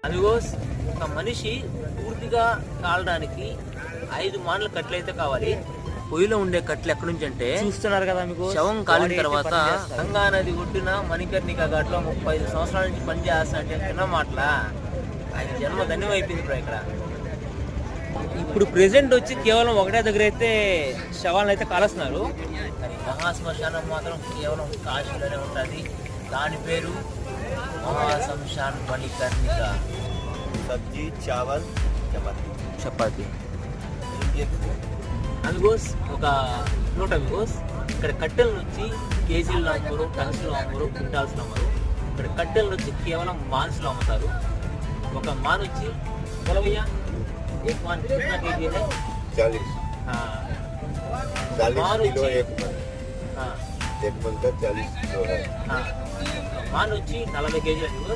అందుకోసం ఒక మనిషి పూర్తిగా కాలడానికి 5 మాన్ల కట్లయితే కావాలి. పొయ్యిలో ఉండే కట్లు ఎక్కడి నుంచి అంటే చూస్తున్నారు కదా మీకు, శవం కాలిన తర్వాత గంగా నది ఒడ్డున మణికర్ణిక ఘాట్లో 35 సంవత్సరాల నుంచి పనిచేస్తా అంటే చిన్న మాటల ఆయన జన్మ ధన్యం అయిపోయింది ఇప్పుడు ఇక్కడ. ఇప్పుడు ప్రెసెంట్ వచ్చి కేవలం ఒకటే దగ్గర అయితే శవాలను అయితే కాలుస్తున్నారు. కానీ మహాశ్మశానం మాత్రం కేవలం కాశీలోనే ఉంటుంది. దాని పేరు మహాశ్మశాన్ మణికర్ణిక. సబ్జీ, చావల్, చపాతి. అందుకోస్ ఒక నోట్ అందుకోస్ ఇక్కడ కట్టెల నుంచి కేజీల్లో అమ్మరు, టన్స్లో అమ్మరు, క్వింటాల్స్లో అమ్మరు. ఇక్కడ కట్టెల నుంచి కేవలం మాన్స్లో అమ్ముతారు. ఒక మాన్ వచ్చి పొలవయ్యా एक मान कितना केजी है? 40 किलो एक मन। हाँ, एक मन का 40 किलो है। हाँ, मान వచ్చి 40 కేజీలు.